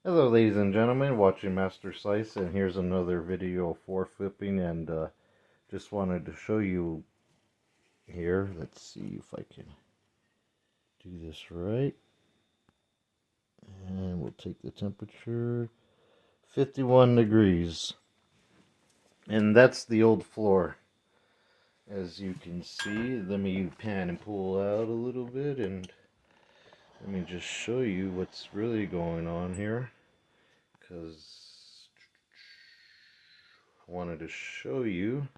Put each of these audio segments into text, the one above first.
Hello ladies and gentlemen, watching Master Slice, and here's another video of floor flipping, and just wanted to show you here. Let's see if I can do this right. And we'll take the temperature, 51 degrees. And that's the old floor. As you can see, let me pan and pull out a little bit, and let me just show you what's really going on here. Because I wanted to show you.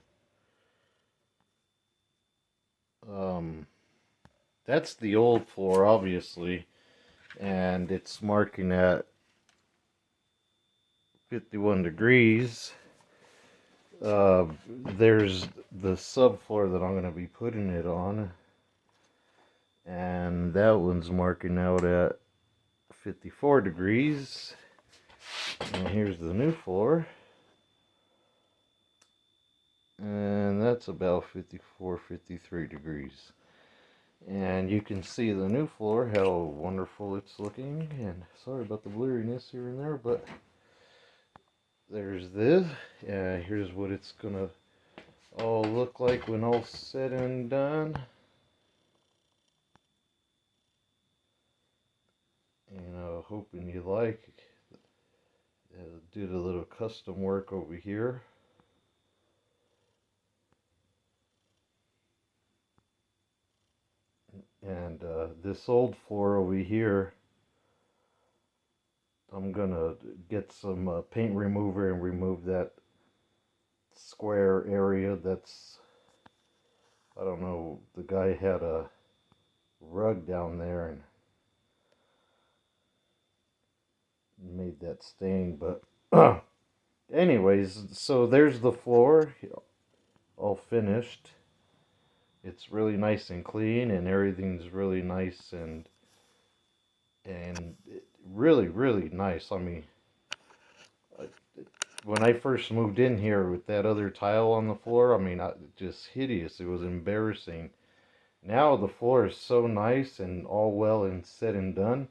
That's the old floor, obviously, and it's marking at 51 degrees. There's the subfloor that I'm going to be putting it on, and that one's marking out at 54 degrees. And here's the new floor, and that's about 54, 53 degrees. And you can see the new floor, how wonderful it's looking. And sorry about the blurriness here and there, but there's this. Here's what it's gonna all look like when all said and done. Hoping you like. Did a little custom work over here. And this old floor over here, I'm gonna get some paint remover and remove that square area. That's, I don't know, the guy had a rug down there and made that stain. But anyways, so there's the floor all finished. It's really nice and clean, and everything's really nice and really nice. I mean, when I first moved in here with that other tile on the floor, I mean, just hideous. It was embarrassing. Now the floor is so nice and all well and said and done.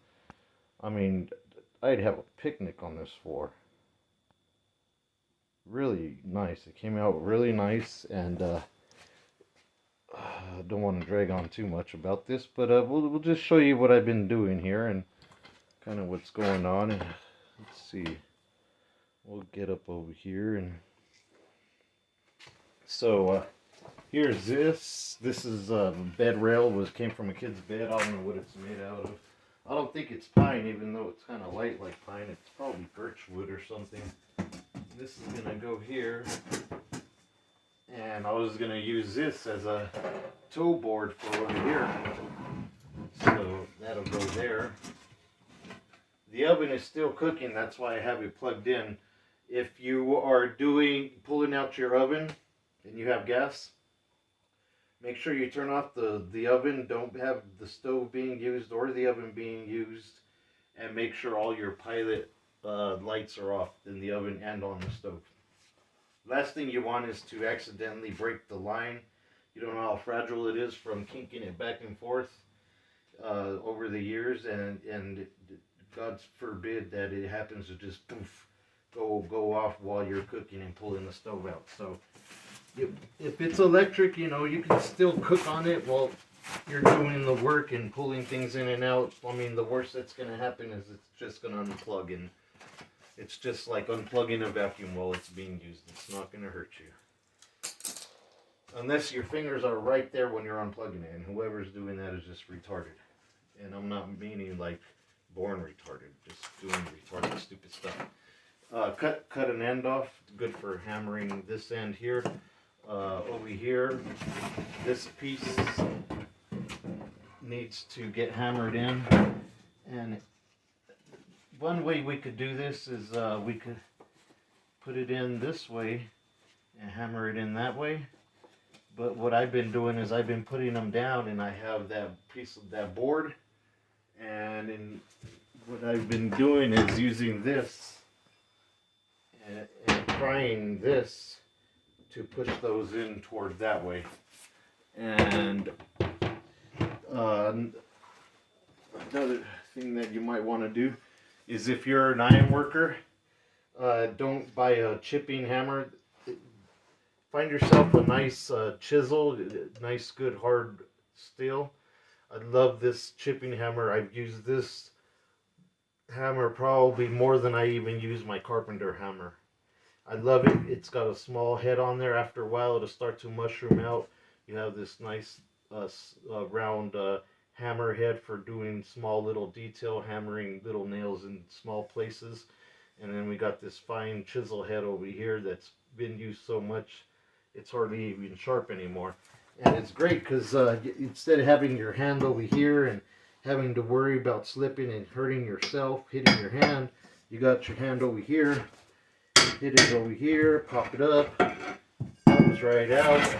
I mean, I'd have a picnic on this floor. Really nice. It came out really nice, and I don't want to drag on too much about this, but we'll just show you what I've been doing here and kind of what's going on. And let's see. We'll get up over here, and so here's this. This is bed rail. Came from a kid's bed. I don't know what it's made out of. I don't think it's pine, even though it's kind of light like pine. It's probably birch wood or something. This is gonna go here, and I was gonna use this as a toe board for over here. So that'll go there. The oven is still cooking. That's why I have it plugged in. If you are pulling out your oven and you have gas, make sure you turn off the oven. Don't have the stove being used or the oven being used, and make sure all your pilot lights are off in the oven and on the stove. Last thing you want is to accidentally break the line. You don't know how fragile it is from kinking it back and forth over the years, and God forbid that it happens to just poof, go off while you're cooking and pulling the stove out. So if it's electric, you can still cook on it while you're doing the work and pulling things in and out. I mean, the worst that's going to happen is it's just going to unplug, and it's just like unplugging a vacuum while it's being used. It's not going to hurt you. Unless your fingers are right there when you're unplugging it, and whoever's doing that is just retarded. And I'm not meaning like born retarded, just doing retarded stupid stuff. Cut an end off, good for hammering this end here. Over here, this piece needs to get hammered in, and one way we could do this is we could put it in this way and hammer it in that way. But what I've been doing is I've been putting them down, and I have that piece of that board, and what I've been doing is using this and prying this to push those in toward that way. And another thing that you might want to do is if you're an iron worker, don't buy a chipping hammer. Find yourself a nice chisel, nice good hard steel. I love this chipping hammer. I've used this hammer probably more than I even use my carpenter hammer. I love it. It's got a small head on there. After a while, it'll start to mushroom out. You have this nice round hammer head for doing small little detail, hammering little nails in small places. And then we got this fine chisel head over here that's been used so much it's hardly even sharp anymore. And it's great because instead of having your hand over here and having to worry about slipping and hurting yourself, hitting your hand, you got your hand over here, hit it over here, pop it up, comes right out.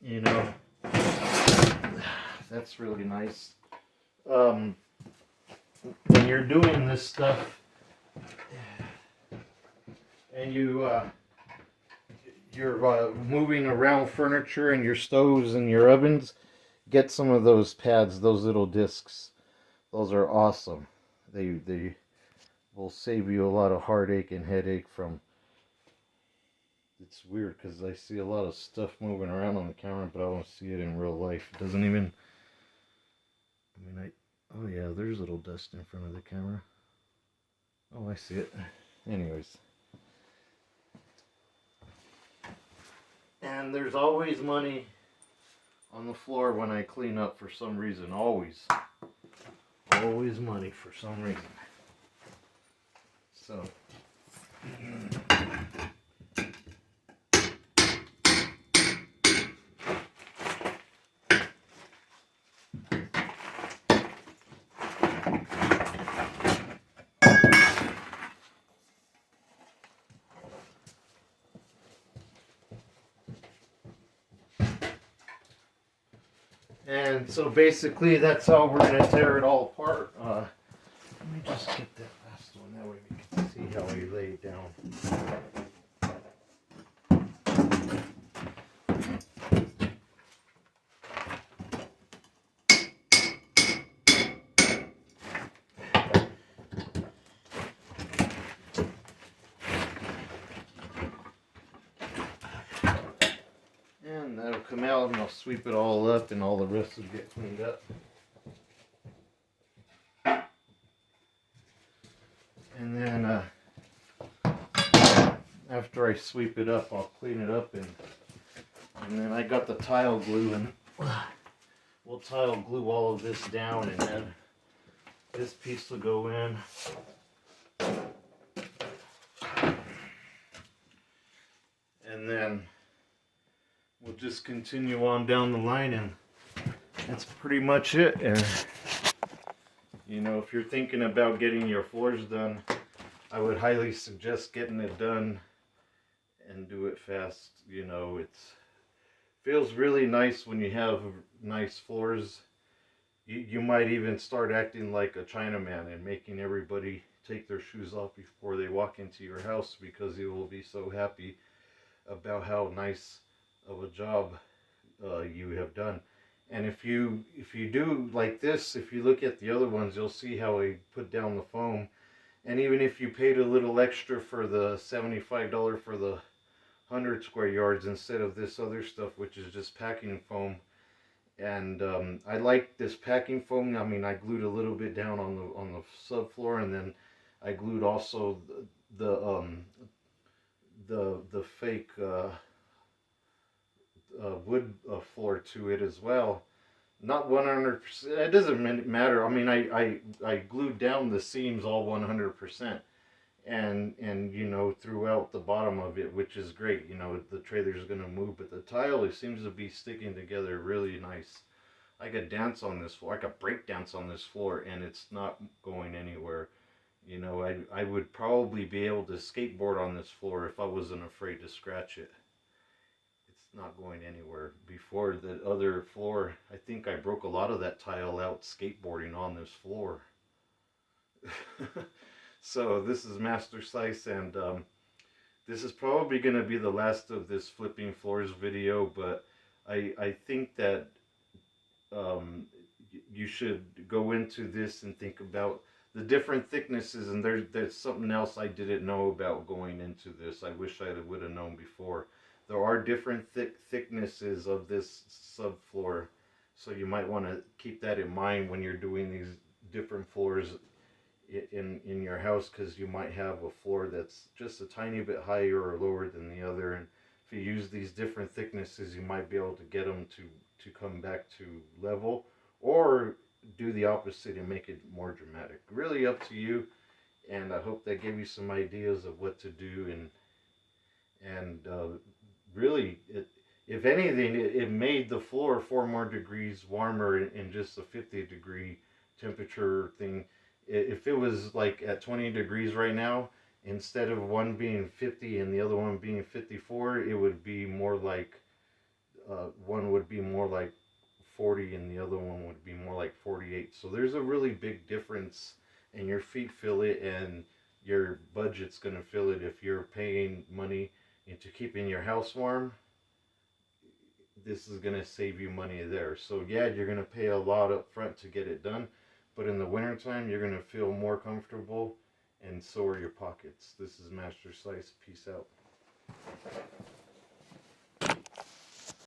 You know, that's really nice. When you're doing this stuff and you're moving around furniture and your stoves and your ovens, get some of those pads, those little discs. Those are awesome. They will save you a lot of heartache and headache from. It's weird because I see a lot of stuff moving around on the camera, but I don't see it in real life. It doesn't even. Oh yeah, there's a little dust in front of the camera. Oh, I see it. Anyways. And there's always money on the floor when I clean up for some reason. Always. Always money for some reason. So. And so basically that's how we're going to tear it all apart. Let me just get that last one, that way we can see how we lay it down. And that'll come out and I'll sweep it all up and all the rest will get cleaned up. And then after I sweep it up, I'll clean it up and then I got the tile glue and we'll tile glue all of this down and then this piece will go in. And then we'll just continue on down the line and that's pretty much it. And you know, if you're thinking about getting your floors done, I would highly suggest getting it done and do it fast. You know, it feels really nice when you have nice floors. You might even start acting like a Chinaman and making everybody take their shoes off before they walk into your house because you will be so happy about how nice of a job you have done. And if you do like this, if you look at the other ones, you'll see how I put down the foam. And even if you paid a little extra for the $75 for the 100 square yards instead of this other stuff, which is just packing foam. And I like this packing foam. I mean, I glued a little bit down on the subfloor, and then I glued also the fake wood floor to it as well. Not 100%. It doesn't matter. I mean, I glued down the seams all 100%, and you know, throughout the bottom of it, which is great. You know, the trailer's gonna move, but the tile, it seems to be sticking together really nice. I could dance on this floor. I could break dance on this floor, and it's not going anywhere. You know, I would probably be able to skateboard on this floor if I wasn't afraid to scratch it. It's not going anywhere. Before the other floor, I think I broke a lot of that tile out skateboarding on this floor. So this is Master Slice, and this is probably going to be the last of this flipping floors video, but I think that you should go into this and think about the different thicknesses, and there's something else I didn't know about going into this. I wish I would have known before. There are different thicknesses of this subfloor, so you might want to keep that in mind when you're doing these different floors in your house, because you might have a floor that's just a tiny bit higher or lower than the other, and if you use these different thicknesses, you might be able to get them to come back to level, or do the opposite and make it more dramatic. Really up to you, and I hope that gave you some ideas of what to do, and really, if anything, it made the floor 4 more degrees warmer in just a 50-degree temperature thing. If it was like at 20 degrees right now, instead of one being 50 and the other one being 54, it would be more like one would be more like 40 and the other one would be more like 48. So there's a really big difference, and your feet feel it, and your budget's going to feel it. If you're paying money into keeping your house warm, this is going to save you money there. So yeah, you're going to pay a lot up front to get it done, but in the wintertime, you're going to feel more comfortable, and so are your pockets. This is Master Slice. Peace out.